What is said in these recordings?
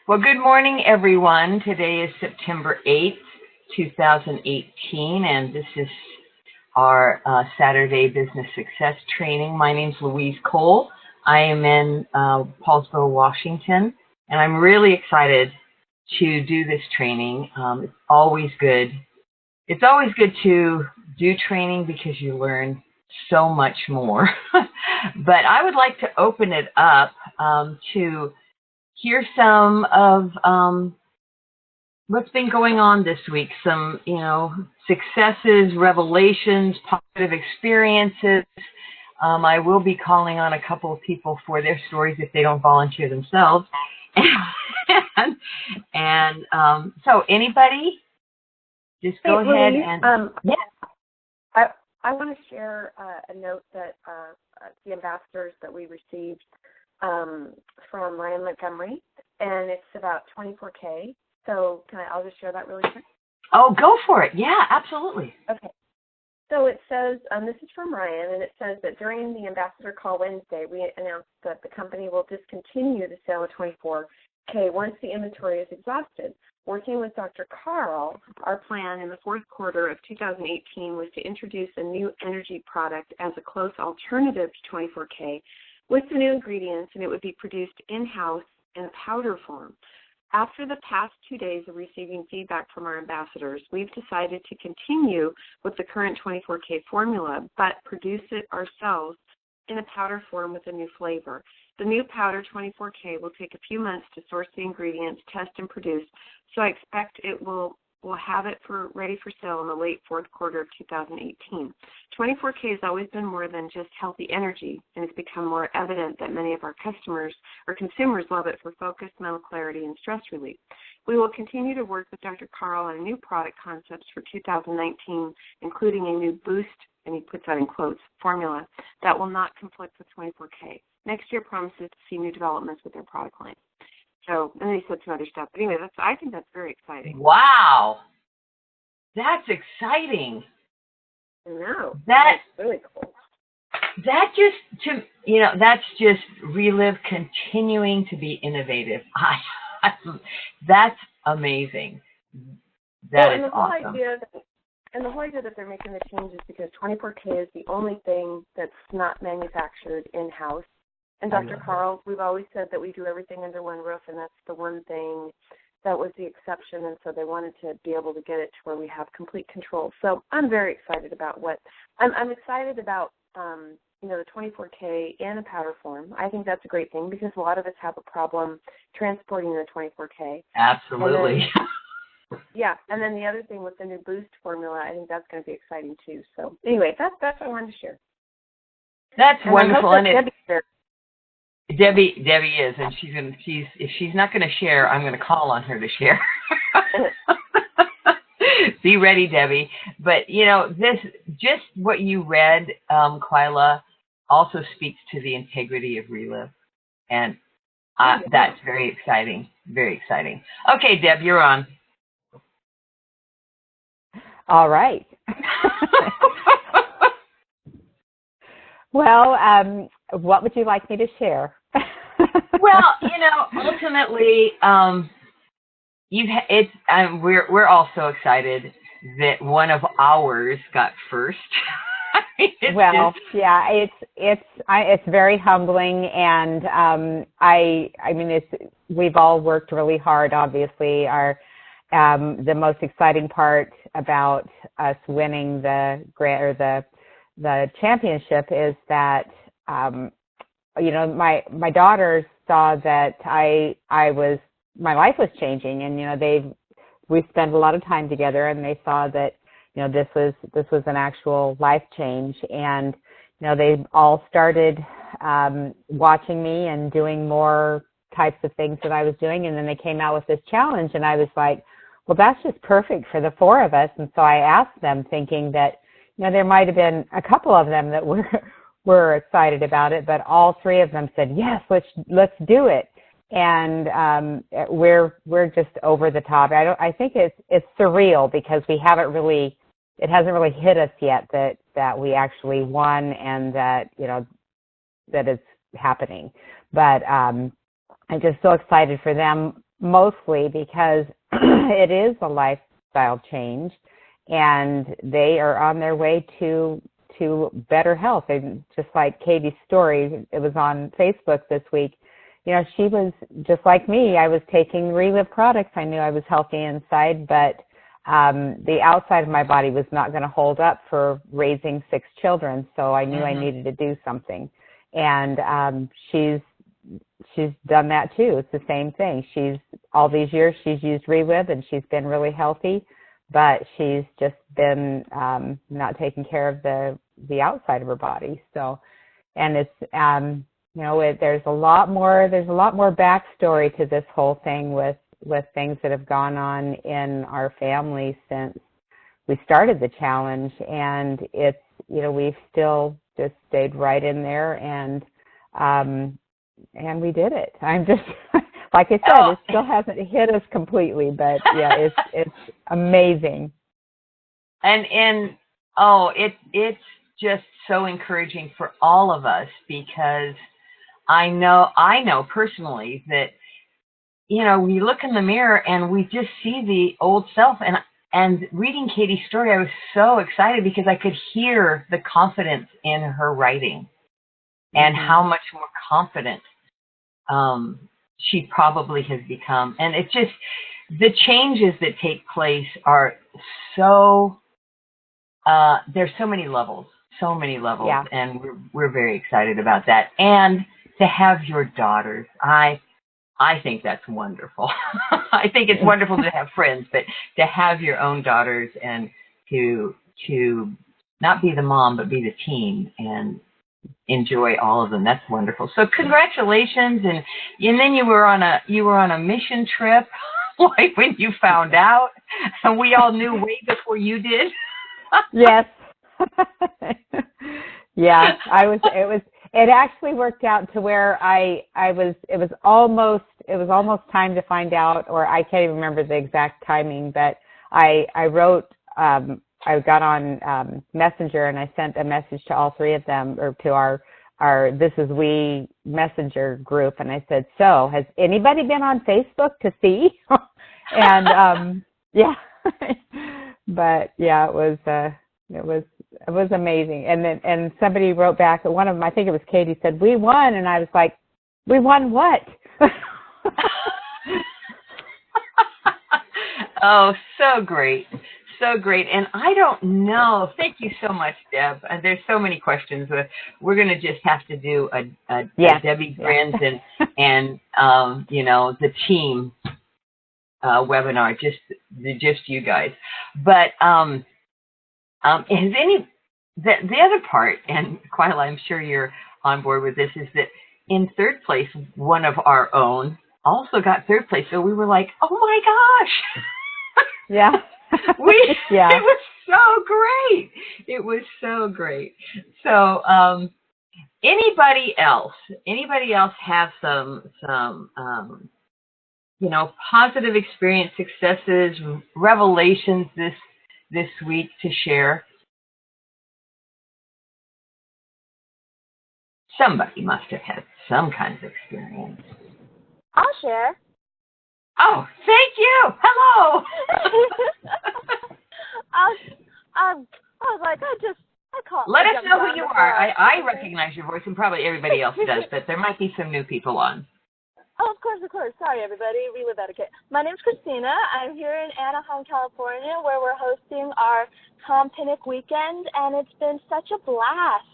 Well, good morning, everyone. Today is September 8th, 2018, and this is our Saturday Business Success Training. My name's Louise Kohl. I am in Paulsboro, Washington, and I'm really excited to do this training. It's always good. It's always good to do training because you learn so much more. But I would like to open it up to hear some of what's been going on this week, some, successes, revelations, positive experiences. I will be calling on a couple of people for their stories if they don't volunteer themselves. So anybody, just go ahead Louise, and, yeah. I want to share a note that the ambassadors that we received from Ryan Montgomery, and it's about 24K. So I'll just share that really quick? Oh, go for it. Yeah, absolutely. Okay. So it says, this is from Ryan, and it says that during the Ambassador Call Wednesday, we announced that the company will discontinue the sale of 24K once the inventory is exhausted. Working with Dr. Kohl, our plan in the fourth quarter of 2018 was to introduce a new energy product as a close alternative to 24K with the new ingredients, and it would be produced in-house in powder form. After the past 2 days of receiving feedback from our ambassadors, we've decided to continue with the current 24K formula, but produce it ourselves in a powder form with a new flavor. The new powder 24K will take a few months to source the ingredients, test, and produce, so I expect we'll have it ready for sale in the late fourth quarter of 2018. 24K has always been more than just healthy energy, and it's become more evident that many of our customers or consumers love it for focus, mental clarity, and stress relief. We will continue to work with Dr. Kohl on new product concepts for 2019, including a new boost, and he puts that in quotes, formula that will not conflict with 24K. Next year promises to see new developments with their product line. So, and then he said some other stuff. But anyway, I think that's very exciting. Wow. That's exciting. I know. That's really cool. That's just Relive continuing to be innovative. That's amazing. That is awesome. The whole idea that they're making the changes because 24K is the only thing that's not manufactured in-house. And Dr. Kohl, we've always said that we do everything under one roof, and that's the one thing that was the exception, and so they wanted to be able to get it to where we have complete control. So I'm very excited about I'm excited about, the 24K in a powder form. I think that's a great thing because a lot of us have a problem transporting the 24K. Absolutely. And then the other thing with the new boost formula, I think that's going to be exciting too. So anyway, that's what I wanted to share. That's wonderful. And Debbie is, and if she's not going to share, I'm going to call on her to share. Be ready, Debbie. But this just what you read, Kyla, also speaks to the integrity of Relive, and that's very exciting. Very exciting. Okay, Deb, you're on. All right. Well, what would you like me to share? Well, ultimately, we're all so excited that one of ours got first. It's very humbling, and we've all worked really hard. Obviously, the most exciting part about us winning the championship is that my daughters saw that my life was changing, and we spent a lot of time together, and they saw that this was an actual life change, and they all started watching me and doing more types of things that I was doing, and then they came out with this challenge, and I was like, well, that's just perfect for the four of us. And so I asked them, thinking that there might have been a couple of them that were excited about it, but all three of them said, yes, let's do it. And we're just over the top. I think it's surreal because it hasn't really hit us yet that we actually won and that it's happening. But I'm just so excited for them. mostly because it is a lifestyle change, and they are on their way to better health. And just like Katie's story, it was on Facebook this week. You know, she was just like me. I was taking Relive products. I knew I was healthy inside, but the outside of my body was not going to hold up for raising 6 children. So I knew I needed to do something. And she's done that too. It's the same thing. All these years she's used Relive and she's been really healthy, but she's just been not taking care of the outside of her body. So, and it's you know, there's a lot more backstory to this whole thing with things that have gone on in our family since we started the challenge, and it's, you know, we've still just stayed right in there, and we did it. I'm just like I said, it still hasn't hit us completely, but yeah, it's amazing. And it's just so encouraging for all of us, because I know personally that, you know, we look in the mirror and we just see the old self. And reading Katie's story, I was so excited because I could hear the confidence in her writing and how much more confident she probably has become. And it's just, the changes that take place are so, there's so many levels, Yeah. and we're very excited about that. And to have your daughters, I think that's wonderful. I think it's wonderful to have friends, but to have your own daughters and to not be the mom, but be the team and enjoy all of them, that's wonderful. So congratulations. And then you were on a mission trip, like when you found out, and we all knew way before you did. Yes. Yeah, it actually worked out to where it was almost time to find out, or I can't even remember the exact timing, but I wrote, I got on Messenger and I sent a message to all 3 of them, or to our This Is We Messenger group, and I said, so has anybody been on Facebook to see? And yeah, but yeah, it was amazing. And somebody wrote back, one of them, I think it was Katie, said, we won. And I was like, we won what? Oh, so great. So great. And I don't know. Thank you so much, Deb. There's so many questions. We're going to just have to do a Debbie Grins and you know, the team webinar, just you guys. But the other part, and Quila, I'm sure you're on board with this, is that in 3rd place, one of our own also got 3rd place. So we were like, oh my gosh. Yeah. It was so great. It was so great. So anybody else have some you know, positive experience, successes, revelations this week to share? Somebody must have had some kind of experience. I'll share. Oh, thank you. Hello. I was like, I called. Let us know who you are. I recognize your voice, and probably everybody else does, but there might be some new people on. Oh, of course. Sorry, everybody. Relive etiquette. My name's Christina. I'm here in Anaheim, California, where we're hosting our Tom Pinnock weekend, and it's been such a blast.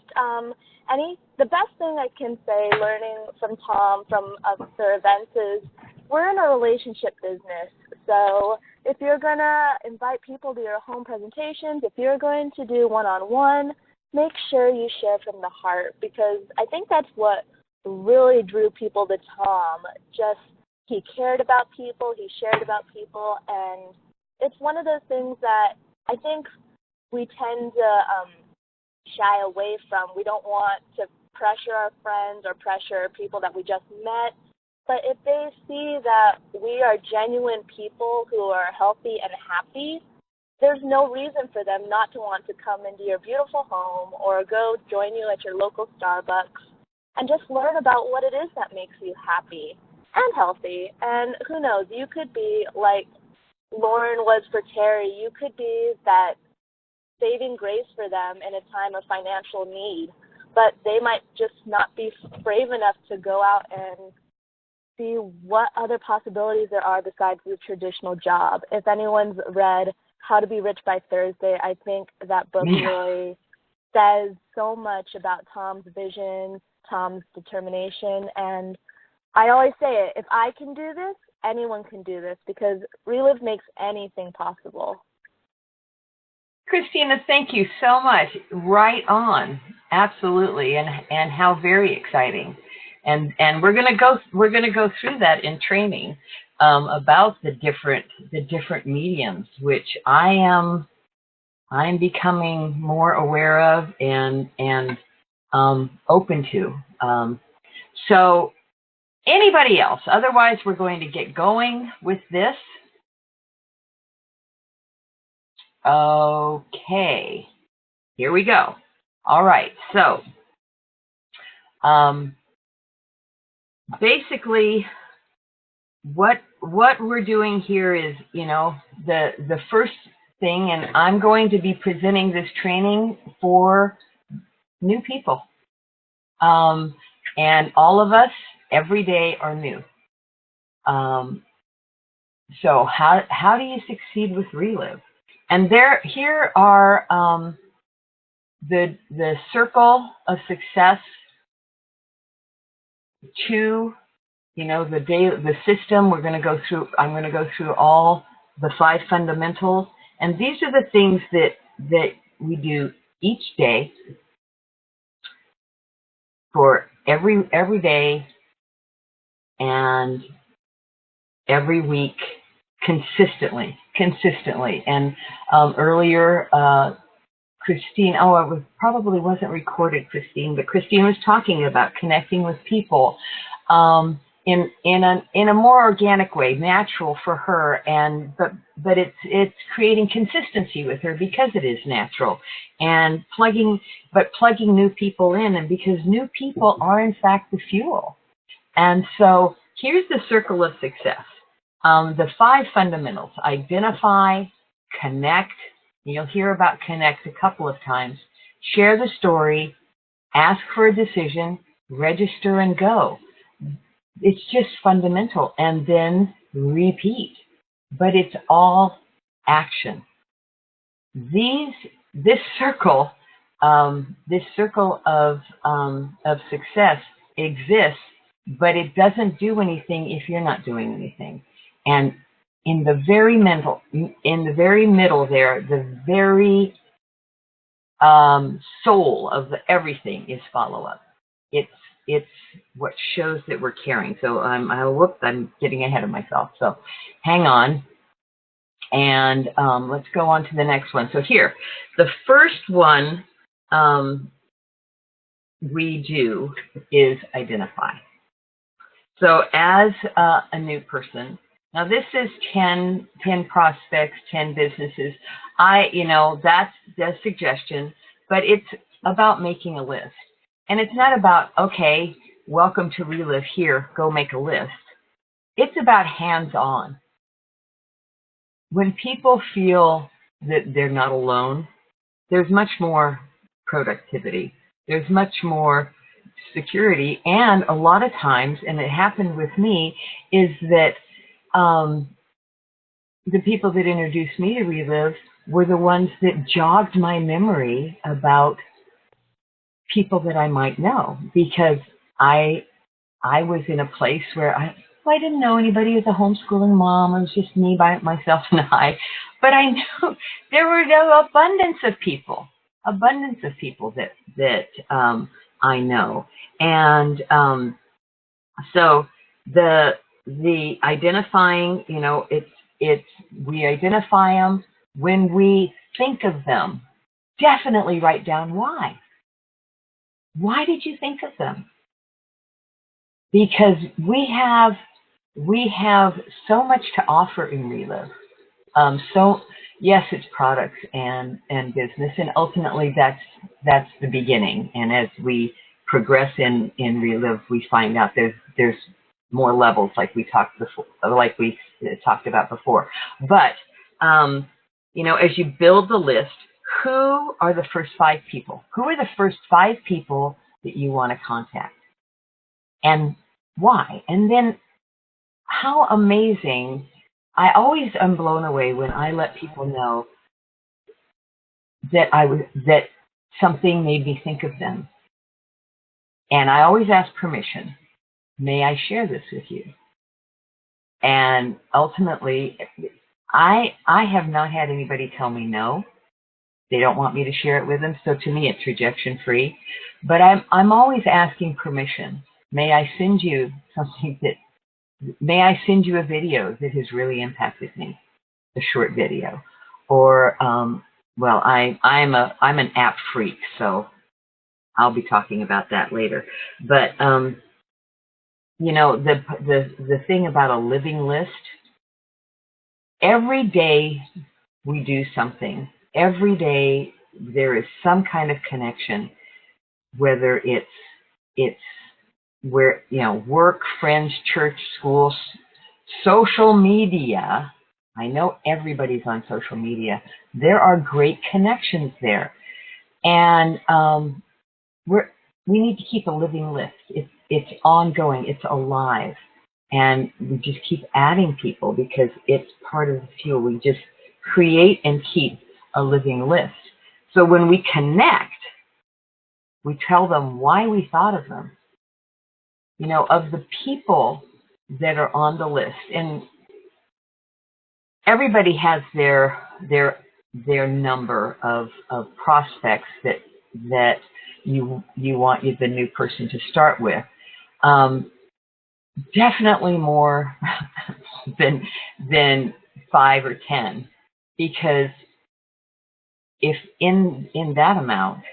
The best thing I can say, learning from Tom from other events, is we're in a relationship business. So if you're going to invite people to your home presentations, if you're going to do one-on-one, make sure you share from the heart, because I think that's what really drew people to Tom. Just, he cared about people, he shared about people, and it's one of those things that I think we tend to shy away from. We don't want to pressure our friends or pressure people that we just met. But if they see that we are genuine people who are healthy and happy, there's no reason for them not to want to come into your beautiful home or go join you at your local Starbucks and just learn about what it is that makes you happy. and healthy. And who knows, you could be like Lauren was for Terry. You could be that saving grace for them in a time of financial need, but they might just not be brave enough to go out and see what other possibilities there are besides the traditional job. If anyone's read How to Be Rich by Thursday, I think that book really says so much about Tom's vision, Tom's determination, and I always say it, if I can do this, anyone can do this, because Relive makes anything possible. Christina, thank you so much. Right on, absolutely, and how very exciting. And we're gonna go through that in training about the different mediums, which I'm becoming more aware of and open to. So anybody else? Otherwise, we're going to get going with this. Okay, here we go. All right, so basically what we're doing here is, the first thing, and I'm going to be presenting this training for new people. And all of us every day are new. So how do you succeed with Relive? And here are the circle of success to, the system. I'm going to go through all the 5 fundamentals, and these are the things that we do each day for every day and every week consistently. And earlier, Christine, it probably wasn't recorded, Christine, but Christine was talking about connecting with people in a more organic way, natural for her, but it's creating consistency with her because it is natural, and plugging new people in, and because new people are in fact the fuel. And so here's the circle of success. The 5 fundamentals: identify, connect. You'll hear about connect a couple of times. Share the story, ask for a decision, register, and go. It's just fundamental. And then repeat. But it's all action. This circle of success exists, but it doesn't do anything if you're not doing anything. And in the very middle there, the very soul of everything is follow-up. It's what shows that we're caring. So I'm getting ahead of myself. So hang on, and let's go on to the next one. So here, the first one we do is identify. So as a new person, now this is 10 prospects, 10 businesses. That's the suggestion, but it's about making a list. And it's not about, okay, welcome to Relive, here, go make a list. It's about hands-on. When people feel that they're not alone, there's much more productivity. There's much more security. And a lot of times, and it happened with me, is that the people that introduced me to Relive were the ones that jogged my memory about people that I might know, because I was in a place where I didn't know anybody. As a homeschooling mom, it was just me by myself and I. But I knew there were no abundance of people that I know. And so the identifying, we identify them. When we think of them, definitely write down why. Why did you think of them? Because we have so much to offer in Relive. So yes, it's products and business, and ultimately that's the beginning. And as we progress in Relive, we find out there's more levels, like we talked about before. But as you build the list, who are the first 5 people? Who are the first 5 people that you want to contact, and why? And then, how amazing! I always am blown away when I let people know that that something made me think of them, and I always ask permission. May I share this with you? And ultimately, I have not had anybody tell me no. They don't want me to share it with them. So to me, it's rejection free. But I'm always asking permission. May I send you something may I send you a video that has really impacted me, a short video, or well, I'm an app freak, so I'll be talking about that later. But the thing about a living list, every day we do something. Every day there is some kind of connection, whether it's where, work, friends, church, schools, social media. I know everybody's on social media. There are great connections there. And we need to keep a living list. It's ongoing. It's alive. And we just keep adding people because it's part of the fuel. We just create and keep a living list. So when we connect, we tell them why we thought of them. Of the people that are on the list, and everybody has their number of prospects that you want the new person to start with. Definitely more than 5 or 10, because if in that amount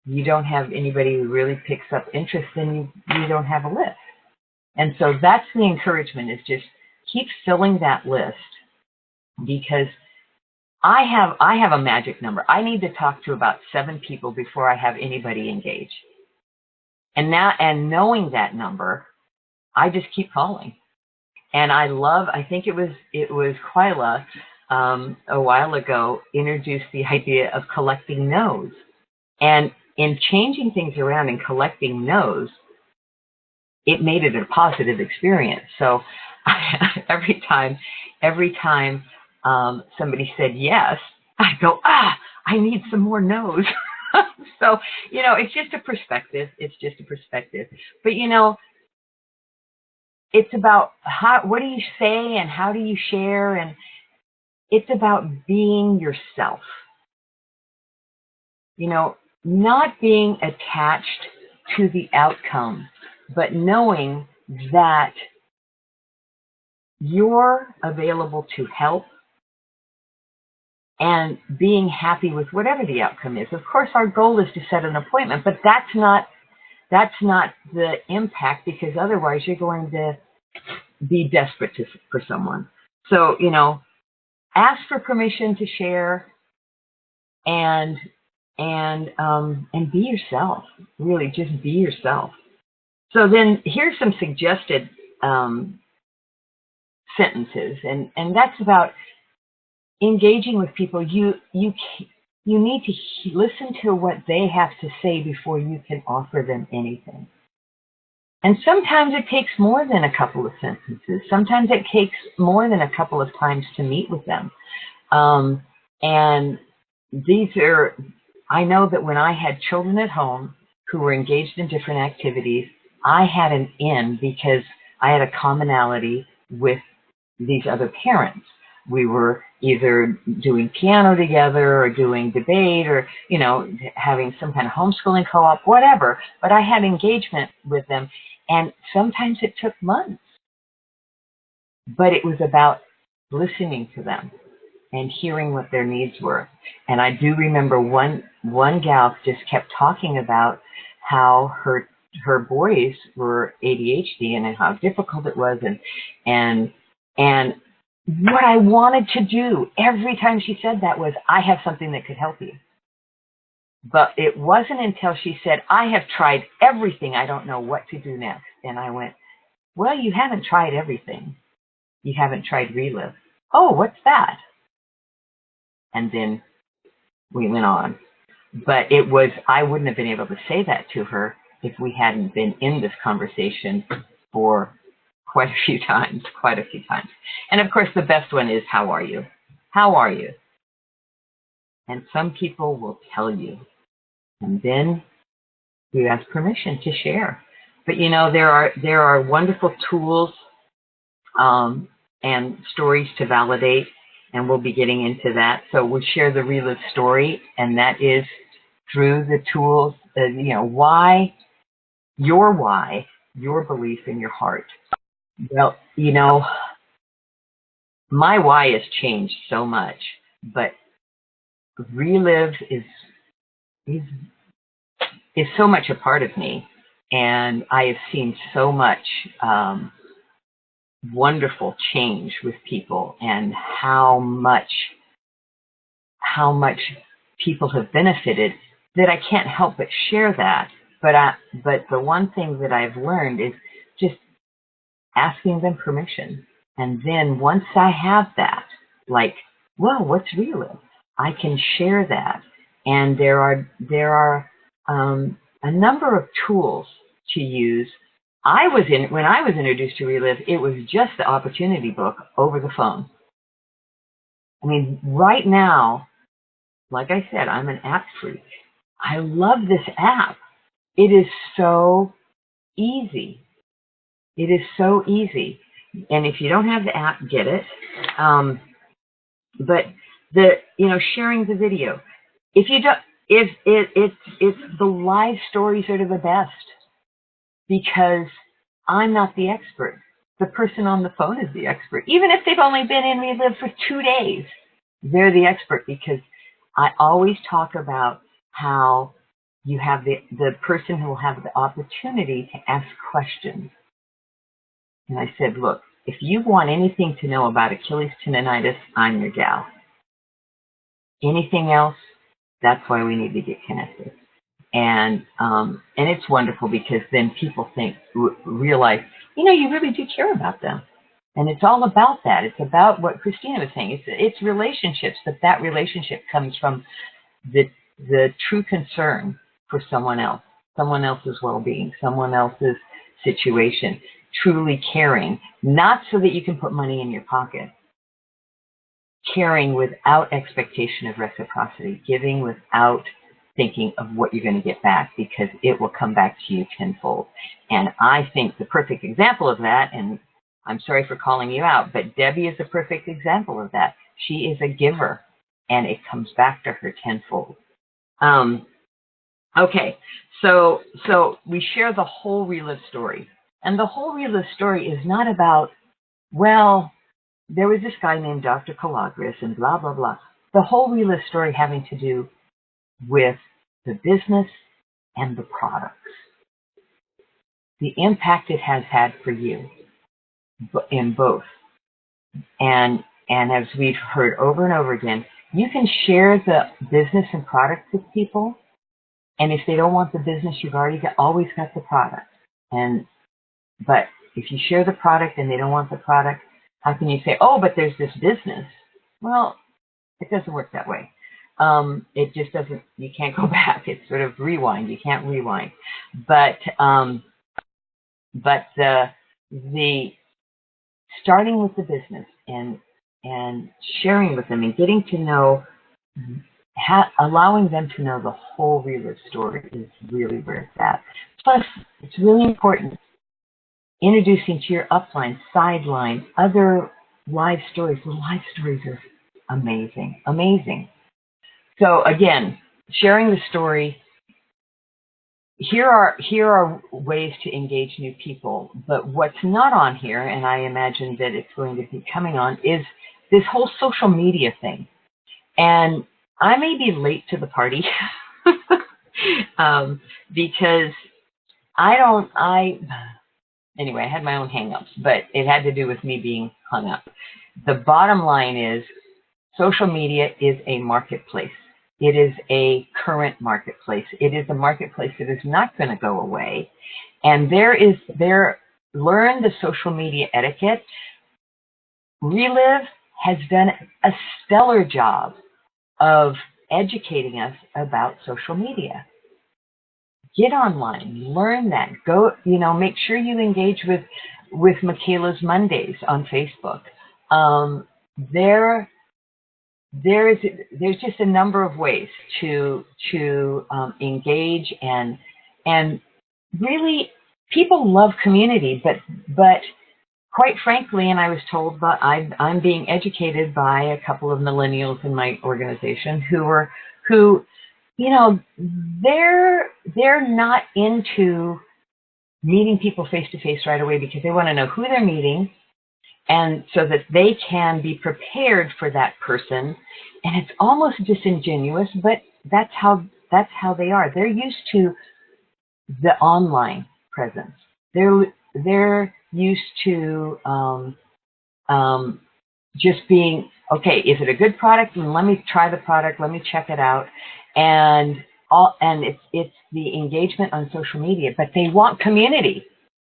you don't have anybody who really picks up interest, then you don't have a list. And so that's the encouragement, is just keep filling that list, because I have a magic number. I need to talk to about 7 people before I have anybody engage. And knowing that number, I just keep calling. And I think it was Quila a while ago introduced the idea of collecting no's. And in changing things around and collecting no's, it made it a positive experience. So every time somebody said yes, I go, I need some more no's. So, it's just a perspective. It's just a perspective. But, it's about what do you say and how do you share, and it's about being yourself. Not being attached to the outcome, but knowing that you're available to help and being happy with whatever the outcome is. Of course, our goal is to set an appointment, but that's not the impact, because otherwise you're going to be desperate for someone. So, ask for permission to share and be yourself. Really, just be yourself. So then here's some suggested sentences, and that's about engaging with people. You need to listen to what they have to say before you can offer them anything. And sometimes it takes more than a couple of sentences. Sometimes it takes more than a couple of times to meet with them. And I know that when I had children at home who were engaged in different activities, I had an in because I had a commonality with these other parents. We were either doing piano together or doing debate or, having some kind of homeschooling co-op, whatever. But I had engagement with them, and sometimes it took months. But it was about listening to them and hearing what their needs were. And I do remember one gal just kept talking about how her boys were ADHD and how difficult it was, and what I wanted to do every time she said that was, I have something that could help you. But it wasn't until she said, I have tried everything, I don't know what to do next. And I went, Well, you haven't tried everything. You haven't tried Relive. Oh, what's that? And then we went on. But I wouldn't have been able to say that to her if we hadn't been in this conversation for quite a few times. And of course, the best one is, how are you? How are you? And some people will tell you. And then you ask permission to share. But there are wonderful tools and stories to validate, and we'll be getting into that. So we'll share the Relive story, and that is through the tools, why, your belief in your heart. Well, my why has changed so much, but Relive is so much a part of me, and I have seen so much wonderful change with people, and how much people have benefited, that I can't help but share that. But the one thing that I've learned is just asking them permission. And then once I have that, like, well, what's Relive? I can share that. And there are a number of tools to use. When I was introduced to Relive, it was just the opportunity book over the phone. I mean, right now, like I said, I'm an app freak. I love this app. It is so easy. It is so easy. And if you don't have the app, get it. But sharing the video. If you don't, it's the live stories that are the best, because I'm not the expert. The person on the phone is the expert. Even if they've only been in Relive for 2 days, they're the expert, because I always talk about how you have the person who will have the opportunity to ask questions. And I said, look, if you want anything to know about Achilles tendonitis, I'm your gal. Anything else, that's why we need to get connected. And it's wonderful, because then people realize, you really do care about them. And it's all about that. It's about what Christina was saying. It's relationships, but that relationship comes from the true concern for someone else's well-being, someone else's situation, truly caring, not so that you can put money in your pocket, caring without expectation of reciprocity, giving without thinking of what you're going to get back, because it will come back to you tenfold. And I think the perfect example of that, and I'm sorry for calling you out, but Debbie is a perfect example of that. She is a giver, and it comes back to her tenfold. Okay, so we share the whole Relive story. And the whole Relive story is not about, well, there was this guy named Dr. Kohl and blah, blah, blah. The whole Relive story having to do with the business and the products. The impact it has had for you in both. And as we've heard over and over again, you can share the business and products with people, and if they don't want the business, you've always got the product. But if you share the product and they don't want the product, how can you say, oh, but there's this business? Well, it doesn't work that way. It just doesn't, you can't go back. It's sort of rewind. You can't rewind. But the starting with the business and sharing with them and getting to know, allowing them to know the whole Relive story is really where it's at. Plus, it's really important introducing to your upline, sideline, other live stories. The live stories are amazing, amazing. So again, sharing the story. Here are ways to engage new people, but what's not on here, and I imagine that it's going to be coming on, is this whole social media thing. And I may be late to the party because anyway, I had my own hang-ups, but it had to do with me being hung up. The bottom line is social media is a marketplace. It is a current marketplace. It is a marketplace that is not going to go away. And there learn the social media etiquette. Relive has done a stellar job of educating us about social media. Get online, learn that. Go, make sure you engage with Michaela's Mondays on Facebook. There's just a number of ways to engage and really, people love community, but quite frankly, and I was told, but I'm being educated by a couple of millennials in my organization who they're not into meeting people face to face right away because they want to know who they're meeting, and so that they can be prepared for that person. And it's almost disingenuous, but that's how they are. They're used to the online presence. They're used to just being, okay, is it a good product? And let me try the product. Let me check it out. And it's the engagement on social media, but they want community.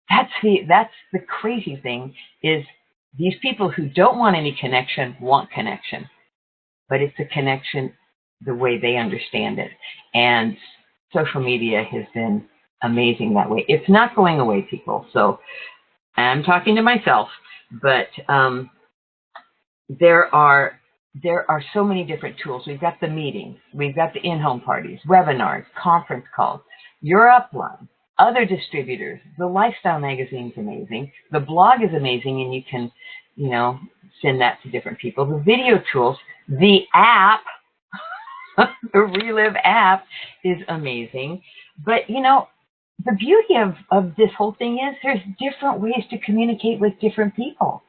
That's the crazy thing, is these people who don't want any connection want connection, but it's a connection the way they understand it. And social media has been amazing that way. It's not going away, people. So I'm talking to myself, but there are so many different tools. We've got the meetings, we've got the in-home parties, webinars, conference calls, your upline, other distributors. The lifestyle magazine's amazing. The blog is amazing, and you can, send that to different people. The video tools, the app, the Relive app is amazing. But, the beauty of this whole thing is there's different ways to communicate with different people.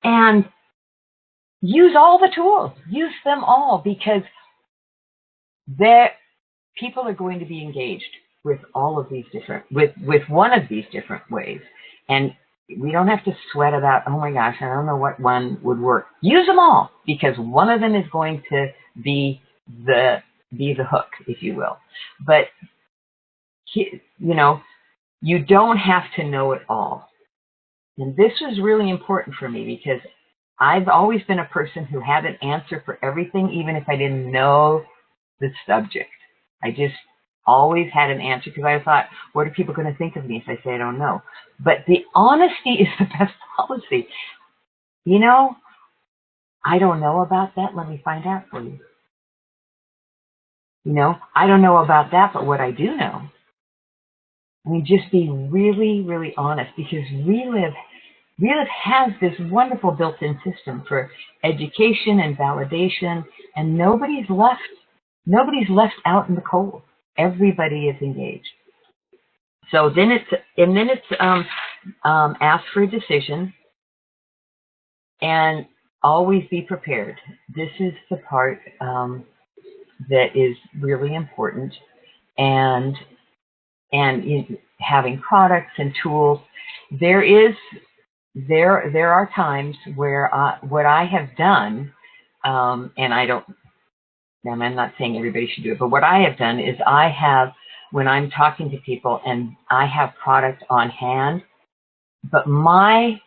And use all the tools. Use them all, because people are going to be engaged with all of these different, with one of these different ways. And we don't have to sweat about, oh my gosh, I don't know what one would work. Use them all, because one of them is going to be the hook, if you will. But, you don't have to know it all. And this was really important for me, because I've always been a person who had an answer for everything, even if I didn't know the subject. I just always had an answer, because I thought, what are people going to think of me if I say I don't know? But the honesty is the best policy. I don't know about that. Let me find out for you. I don't know about that, but what I do know. I mean, just be really, really honest, because Relive has this wonderful built-in system for education and validation, and nobody's left out in the cold. Everybody is engaged. So then it's ask for a decision, and always be prepared. This is the part that is really important, and having products and tools. There are times where what I have done, and I'm not saying everybody should do it, but what I have done is when I'm talking to people and I have product on hand, but my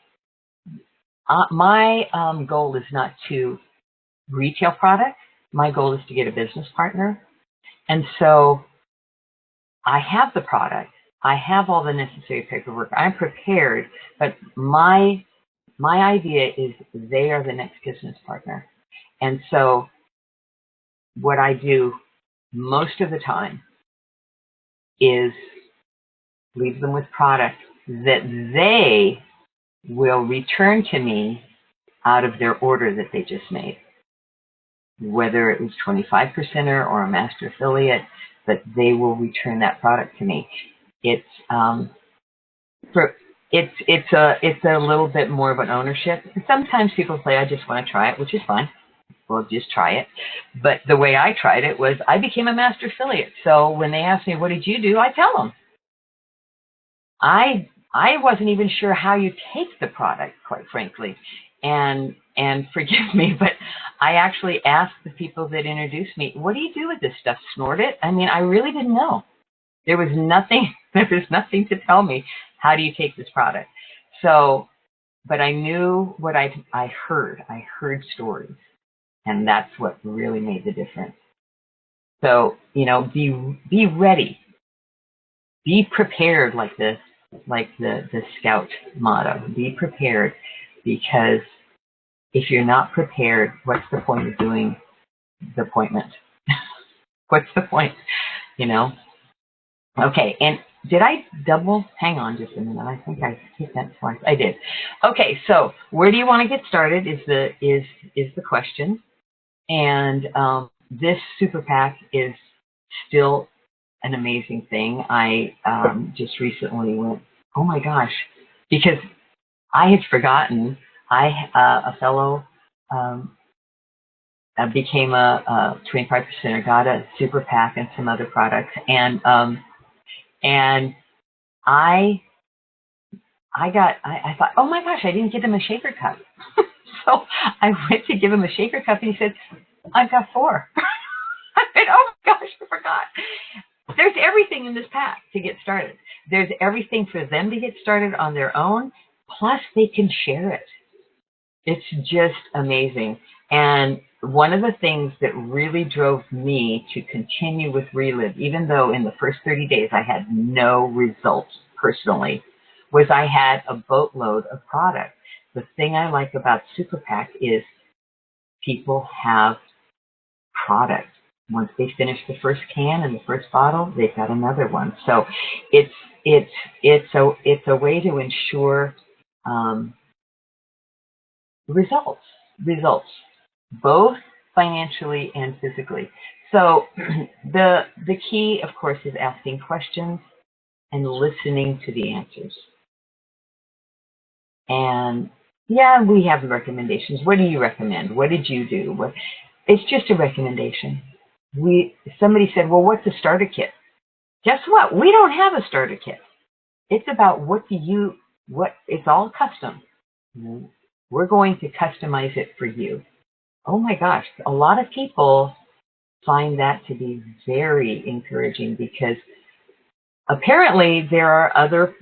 goal is not to retail product. My goal is to get a business partner. And so I have the product. I have all the necessary paperwork. I'm prepared, but my idea is they are the next business partner. And so what I do most of the time is leave them with product that they will return to me out of their order that they just made. Whether it was 25%er or a master affiliate, but they will return that product to me. It's a little bit more of an ownership. Sometimes people say, I just want to try it, which is fine. Well, just try it. But the way I tried it was I became a master affiliate. So when they ask me, what did you do? I tell them. I wasn't even sure how you take the product, quite frankly. And forgive me, but I actually asked the people that introduced me, what do you do with this stuff? Snort it? I mean, I really didn't know. There was nothing to tell me. How do you take this product? So, but I knew what I heard. I heard stories, and that's what really made the difference. So, be ready, be prepared, like the Scout motto. Be prepared, because if you're not prepared, what's the point of doing the appointment? What's the point? Okay, and did I double? Hang on just a minute. I think I hit that twice. I did. Okay, so where do you want to get started is the question. And this super PAC is still an amazing thing. I just recently went, oh my gosh, because I had forgotten. A fellow became a 25%er, got a super PAC and some other products, and I thought, oh my gosh, I didn't give him a shaker cup. So I went to give him a shaker cup, and he said, I've got 4. I said, oh my gosh, I forgot. There's everything in this pack to get started. There's everything for them to get started on their own, plus they can share it. It's just amazing. And one of the things that really drove me to continue with Relive, even though in the first 30 days I had no results personally, was I had a boatload of product. The thing I like about Super PAC is people have product. Once they finish the first can and the first bottle, they've got another one. So it's a way to ensure results, both financially and physically. So the key, of course, is asking questions and listening to the answers. And yeah, we have recommendations. What do you recommend? What did you do? It's just a recommendation. Somebody said, well, what's a starter kit? Guess what? We don't have a starter kit. It's about it's all custom. We're going to customize it for you. Oh my gosh, a lot of people find that to be very encouraging, because apparently there are other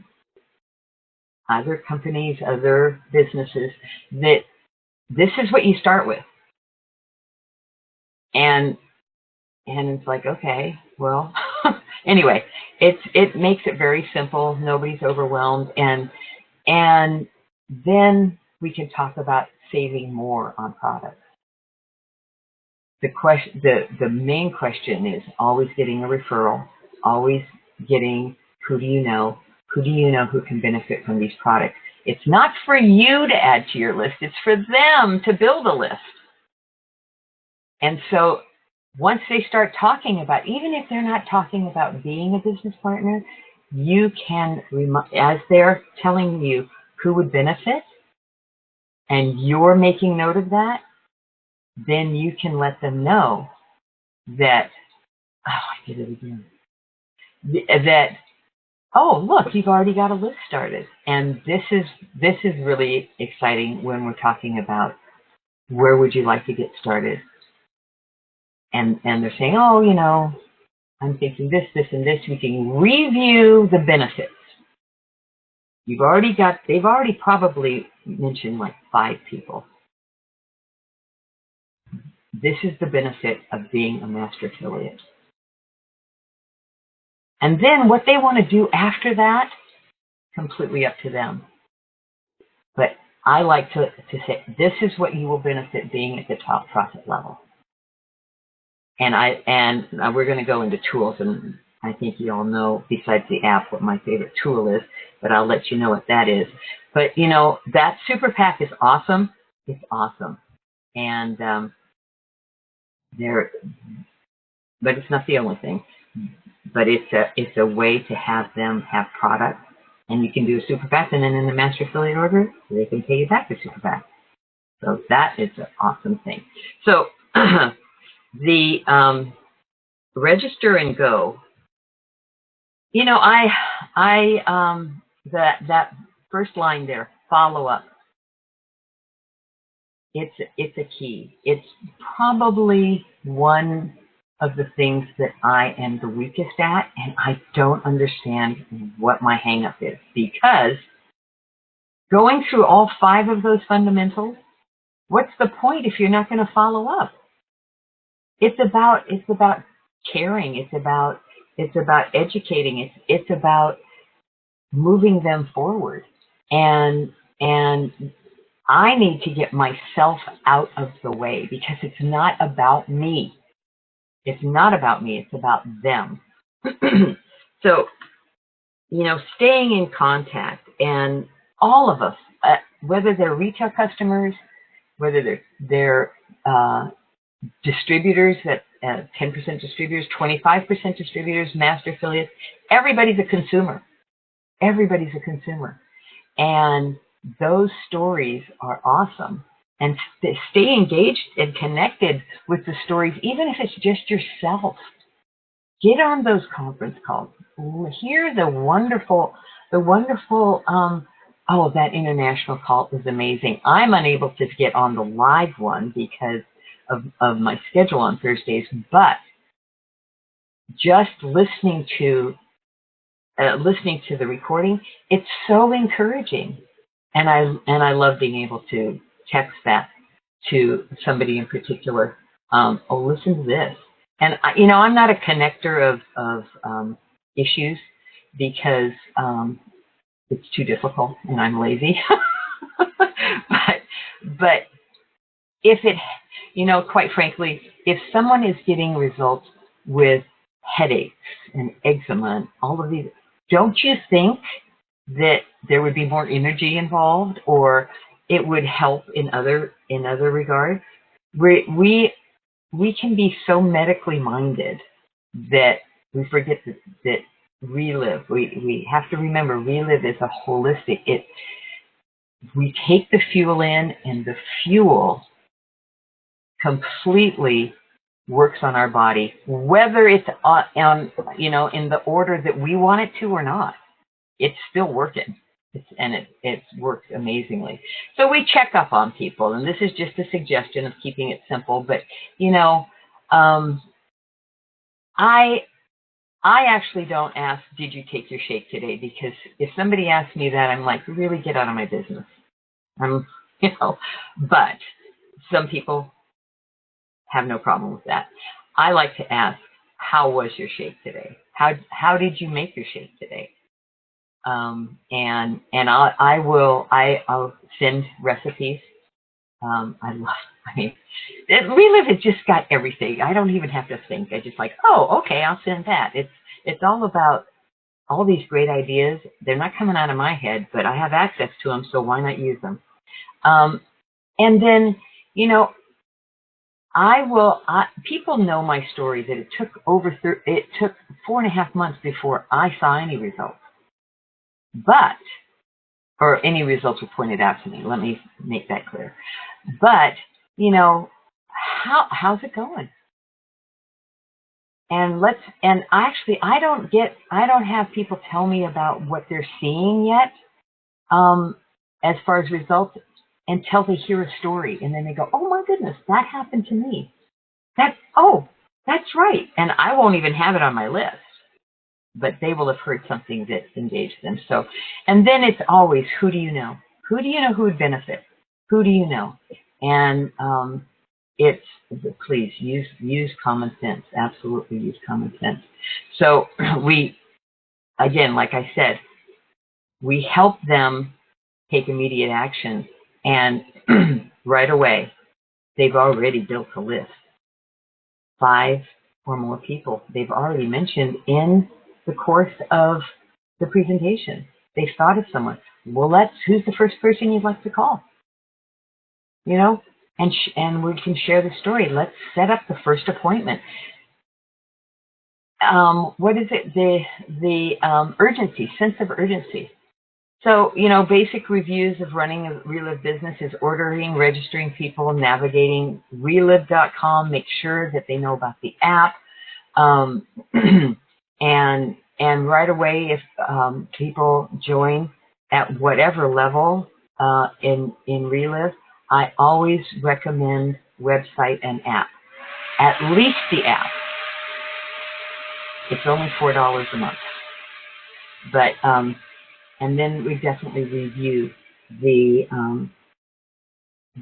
companies, other businesses that this is what you start with. And it's like, okay, well, anyway, it makes it very simple. Nobody's overwhelmed. And then we can talk about saving more on products. The main question is always getting a referral, always getting who do you know who can benefit from these products. It's not for you to add to your list, it's for them to build a list. And so once they start talking about, even if they're not talking about being a business partner, you can, as they're telling you who would benefit, and you're making note of that, then you can let them know that, oh, I did it again. That, oh, look, you've already got a list started. And this is really exciting when we're talking about where would you like to get started. And they're saying, oh, I'm thinking this, and this. We can review the benefits. They've already probably mentioned like 5 people. This is the benefit of being a master affiliate. And then what they want to do after that, completely up to them. But I like to say, this is what you will benefit being at the top profit level. And we're going to go into tools, and I think you all know, besides the app, what my favorite tool is, but I'll let you know what that is. But, that Super PAC is awesome. It's awesome. And but it's not the only thing. But it's a way to have them have product. And you can do a Super PAC, and then in the master affiliate order, they can pay you back the Super PAC. So that is an awesome thing. So the register and go. That first line there, follow up. It's a key. It's probably one of the things that I am the weakest at, and I don't understand what my hang-up is, because going through all 5 of those fundamentals, what's the point if you're not going to follow up? It's about caring. It's about educating. It's about moving them forward. And I need to get myself out of the way, because it's not about me. It's not about me. It's about them. So, staying in contact, and all of us, whether they're retail customers, whether they're distributors, that 10% distributors, 25% distributors, master affiliates, everybody's a consumer. Everybody's a consumer. And those stories are awesome. And stay engaged and connected with the stories, even if it's just yourself. Get on those conference calls. Hear the wonderful, that international call is amazing. I'm unable to get on the live one because of my schedule on Thursdays, but just listening to the recording, it's so encouraging. And I love being able to text that to somebody in particular. Listen to this. And I'm not a connector of issues, because it's too difficult and I'm lazy. but if it, quite frankly, if someone is getting results with headaches and eczema and all of these, don't you think that there would be more energy involved, or it would help in other regards? We can be so medically minded that we forget that Relive. We have to remember, Relive is a holistic. We take the fuel in, and the fuel completely works on our body, whether it's on in the order that we want it to or not. It's still working. It works amazingly. So we check up on people, and this is just a suggestion of keeping it simple. But I actually don't ask, did you take your shake today? Because if somebody asks me that, I'm like, really, get out of my business. But some people have no problem with that. I like to ask, how was your shake today? How did you make your shake today? And I'll send recipes. Relive has just got everything. I don't even have to think. I just like, oh, okay, I'll send that. It's all about all these great ideas. They're not coming out of my head, but I have access to them, so why not use them? And then, people know my story, that it took it took 4.5 months before I saw any results. Or any results were pointed out to me. Let me make that clear. But, how's it going? And I don't have people tell me about what they're seeing yet, as far as results, until they hear a story, and then they go, oh my goodness, that happened to me. That's right. And I won't even have it on my list, but they will have heard something that engaged them. So, and then it's always, who do you know? Who do you know who would benefit? Who do you know? And please use common sense. Absolutely use common sense. So again, like I said, we help them take immediate action, and right away, they've already built a list. 5 or more people they've already mentioned in the course of the presentation. They've thought of someone. Well, who's the first person you'd like to call? And we can share the story. Let's set up the first appointment. What is it? The urgency, sense of urgency. So, basic reviews of running a Relive business is ordering, registering people, navigating relive.com, make sure that they know about the app. And right away, if people join at whatever level in Relive, I always recommend website and app, at least the app. It's only $4 a month. But and then we definitely review the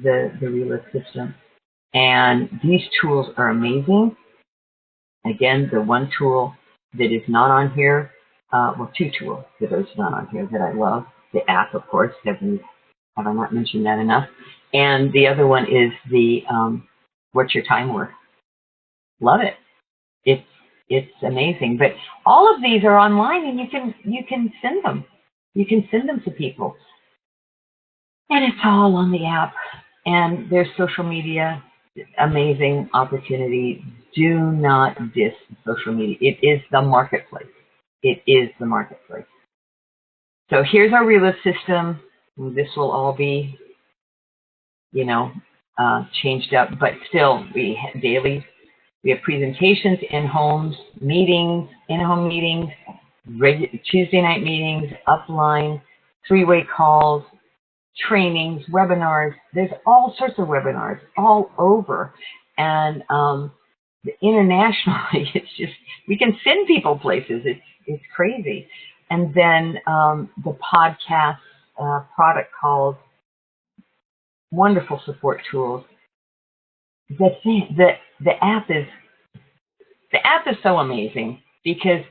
Relist system. And these tools are amazing. Again, the one tool that is not on here, well, two tools that are not on here that I love. The app, of course. Have I not mentioned that enough? And the other one is the What's Your Time Worth? Love it. It's amazing. But all of these are online, and you can send them. You can send them to people, and it's all on the app. And there's social media. Amazing opportunity. Do not diss social media. It is the marketplace. It is the marketplace. So here's our Relist system. This will all be, changed up, but still we have daily. We have presentations, in-home meetings, Tuesday night meetings, upline, three-way calls, trainings, webinars. There's all sorts of webinars all over. And internationally, it's just, we can send people places. It's crazy. And then the podcast, product calls, wonderful support tools. The app is so amazing because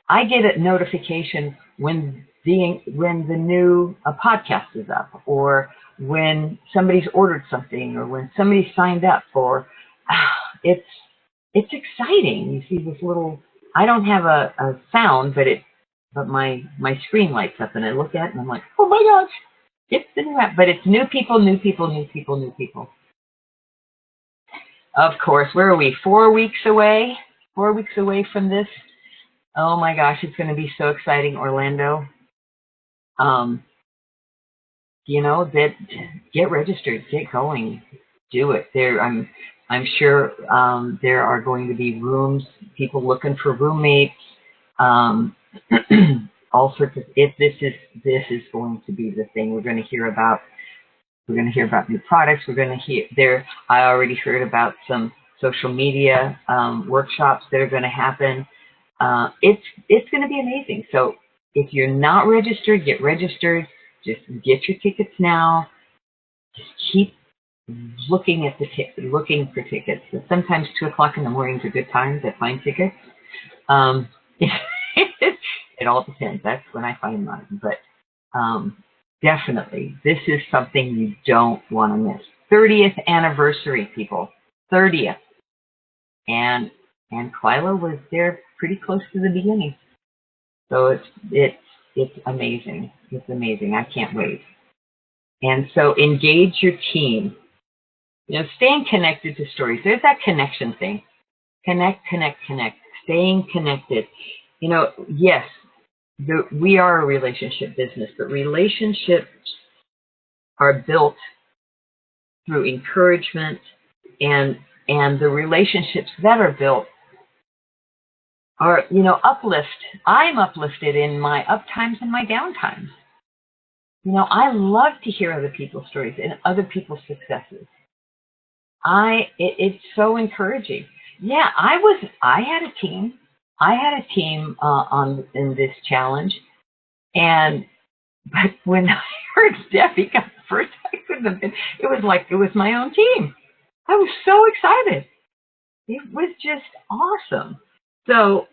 I get a notification when the new podcast is up, or when somebody's ordered something, or when somebody signed up for. It's exciting. You see this little. I don't have a sound, but my screen lights up, and I look at it, and I'm like, oh my gosh, it's the new app. But it's new people. Of course, where are we? 4 weeks away? 4 weeks away from this. Oh my gosh, it's going to be so exciting, Orlando. That get registered, get going, do it. I'm sure there are going to be rooms, people looking for roommates, all sorts of. This is going to be the thing we're going to hear about. We're going to hear about new products. We're going to hear I already heard about some social media workshops that are going to happen. It's going to be amazing. So if you're not registered, get registered. Just get your tickets now. Just keep looking for tickets. So sometimes 2 o'clock in the morning is a good time to find tickets. It all depends. That's when I find mine. But definitely, this is something you don't want to miss. 30th anniversary, people. 30th. And Kyla was there pretty close to the beginning. So it's amazing. It's amazing. I can't wait. And so engage your team. Staying connected to stories. There's that connection thing. Connect. Staying connected. Yes, we are a relationship business, but relationships are built through encouragement, and the relationships that are built are, uplift. I'm uplifted in my up times and my down times. I love to hear other people's stories and other people's successes. It's so encouraging. Yeah, I had a team. I had a team in this challenge, but when I heard Debbie got first, I couldn't have been. It was like it was my own team. I was so excited. It was just awesome. So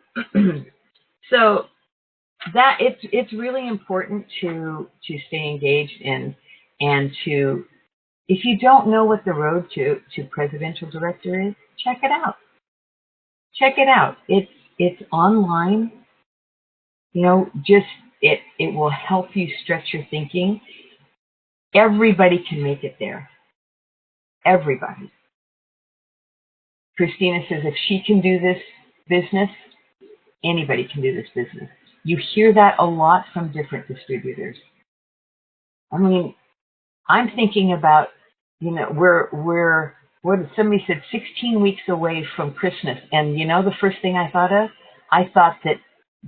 that it's really important to stay engaged and to, if you don't know what the road to presidential director is, check it out. Check it out. It's online. It will help you stretch your thinking. Everybody can make it there. Everybody. Christina says if she can do this business, anybody can do this business. You hear that a lot from different distributors. I mean, I'm thinking about, we're what somebody said 16 weeks away from Christmas. And the first thing I thought of? I thought that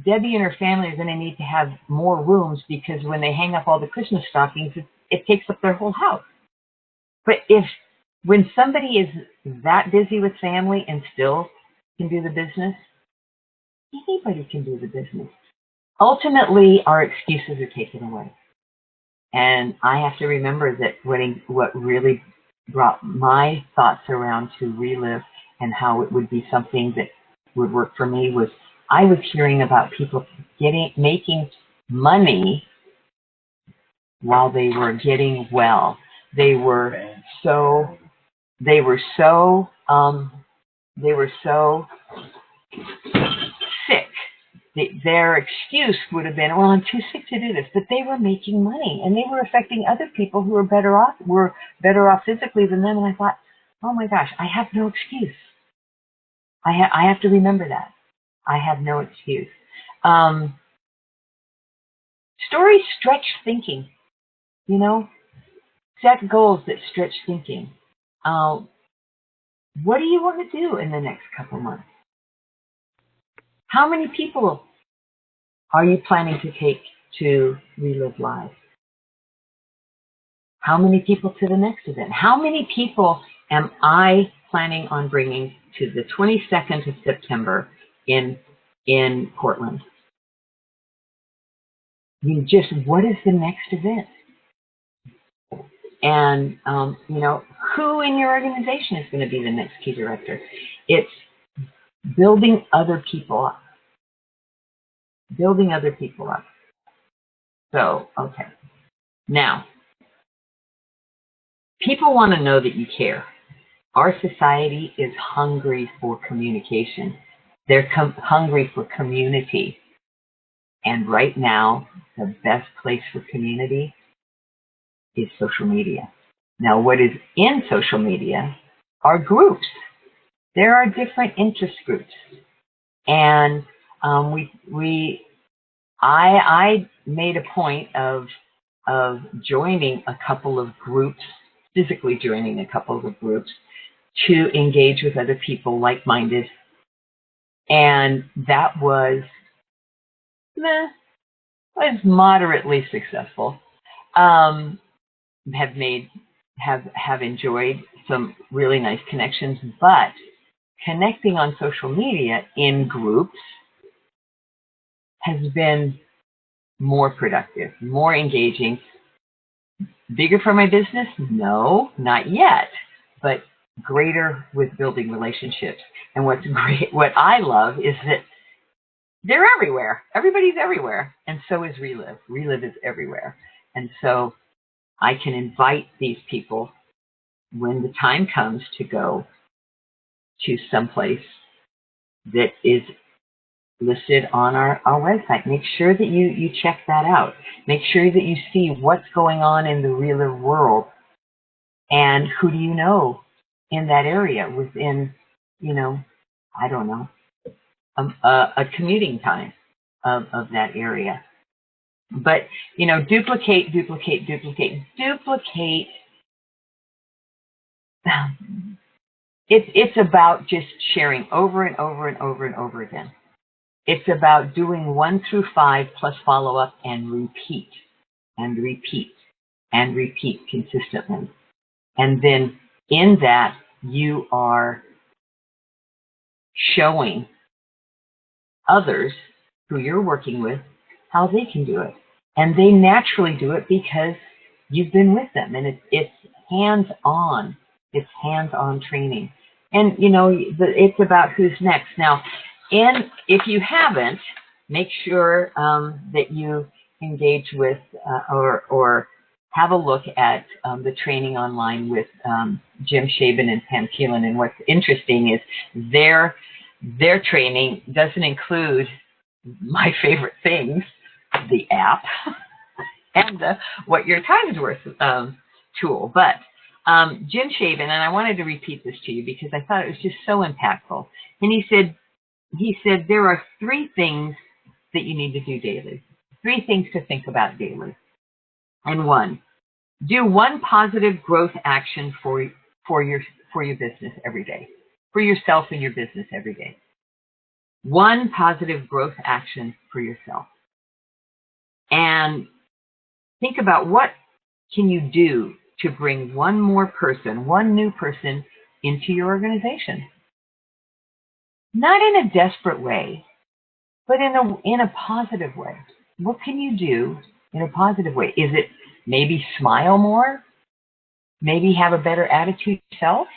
Debbie and her family are going to need to have more rooms, because when they hang up all the Christmas stockings, it takes up their whole house. But when somebody is that busy with family and still can do the business, Anybody can do the business. Ultimately, our excuses are taken away. And I have to remember that what really brought my thoughts around to Relive and how it would be something that would work for me was I was hearing about people making money while they were getting well. They were so sick. Their excuse would have been, well, I'm too sick to do this. But they were making money, and they were affecting other people who were better off physically than them. And I thought, oh my gosh, I have no excuse. I have to remember that. I have no excuse. Stories stretch thinking. Set goals that stretch thinking. What do you want to do in the next couple months? How many people are you planning to take to Relive Live? How many people to the next event? How many people am I planning on bringing to the 22nd of September in Portland? What is the next event? And, who in your organization is going to be the next key director? It's building other people up. So, okay. Now, people want to know that you care. Our society is hungry for communication. They're hungry for community. And right now, the best place for community is social media. Now, what is in social media are groups. There are different interest groups. And I made a point of joining a couple of groups, physically joining a couple of groups to engage with other people like-minded. And that was moderately successful. Have enjoyed some really nice connections, but connecting on social media in groups has been more productive, more engaging. Bigger for my business? No, not yet, but greater with building relationships. And what I love is that they're everywhere. Everybody's everywhere. And so is Relive. Relive is everywhere. And so I can invite these people when the time comes to go to someplace that is listed on our website. Make sure that you check that out. Make sure that you see what's going on in the Relive world and who do you know in that area within, I don't know, a commuting time of that area. But, duplicate. It's about just sharing over and over and over and over again. It's about doing 1 through 5 plus follow-up and repeat and repeat and repeat consistently. And then in that, you are showing others who you're working with how they can do it. And they naturally do it because you've been with them. And it's hands-on. It's hands-on training. And, it's about who's next. Now, if you haven't, make sure that you engage with or have a look at the training online with Jim Shaban and Pam Keelan. And what's interesting is their training doesn't include my favorite things, the app and the What Your Time's Worth tool. But Jim Shaban, and I wanted to repeat this to you because I thought it was just so impactful. And he said there are 3 things that you need to do daily, 3 things to think about daily. And 1, do 1 positive growth action for your business every day, for yourself and your business every day. 1 positive growth action for yourself. And think about what can you do to bring 1 more person, 1 new person into your organization. Not in a desperate way, but in a positive way. What can you do in a positive way? Is it maybe smile more? Maybe have a better attitude yourself?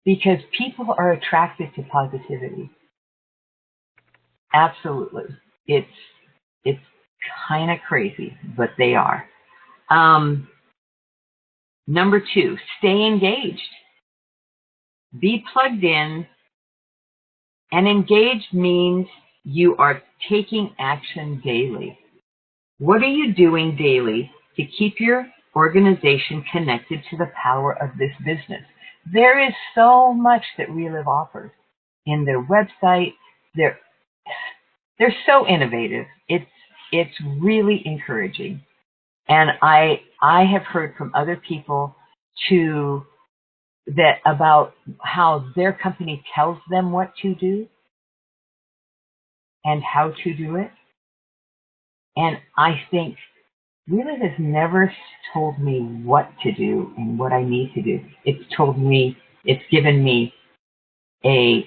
Because people are attracted to positivity. Absolutely. It's kind of crazy, but they are. Number 2, stay engaged. Be plugged in. And engaged means you are taking action daily. What are you doing daily to keep your organization connected to the power of this business? There is so much that Relive offers in their website. They're so innovative. It's really encouraging. And I have heard from other people too that about how their company tells them what to do and how to do it. And I think Relive has never told me what to do and what I need to do. It's given me a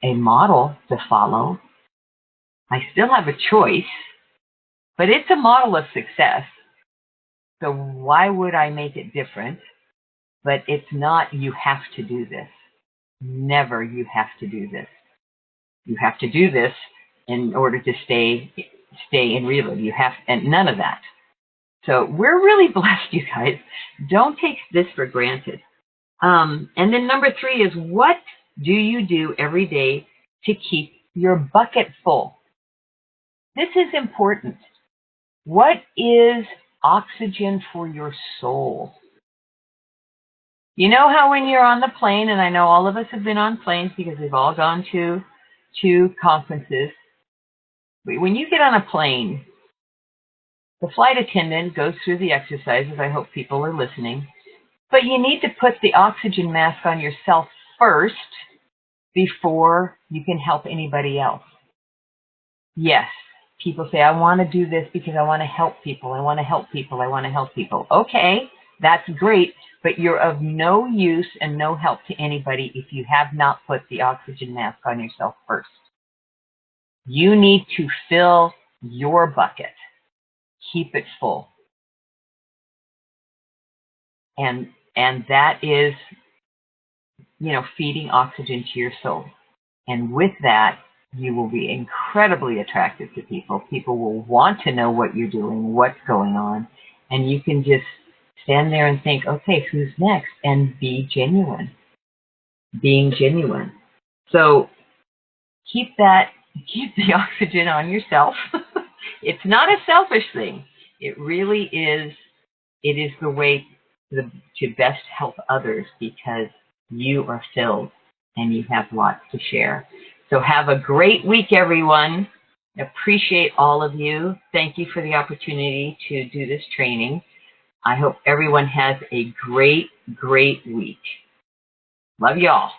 model to follow. I still have a choice, but it's a model of success. So why would I make it different? But it's not, you have to do this. Never, you have to do this. You have to do this in order to stay in Relive. You have, and none of that. So we're really blessed, you guys. Don't take this for granted. And then number 3 is, what do you do every day to keep your bucket full? This is important. What is oxygen for your soul? You know how when you're on the plane, and I know all of us have been on planes because we've all gone to conferences. When you get on a plane, the flight attendant goes through the exercises. I hope people are listening. But you need to put the oxygen mask on yourself first before you can help anybody else. Yes, people say, I want to do this because I want to help people. I want to help people. I want to help people. Okay, that's great, but you're of no use and no help to anybody if you have not put the oxygen mask on yourself first. You need to fill your bucket. Keep it full. And that is, feeding oxygen to your soul. And with that, you will be incredibly attractive to people. People will want to know what you're doing, what's going on. And you can just stand there and think, okay, who's next? And be genuine. Being genuine. So keep the oxygen on yourself. It's not a selfish thing. It really is. It is the way to best help others because you are filled and you have lots to share. So have a great week, everyone. Appreciate all of you. Thank you for the opportunity to do this training. I hope everyone has a great, great week. Love y'all.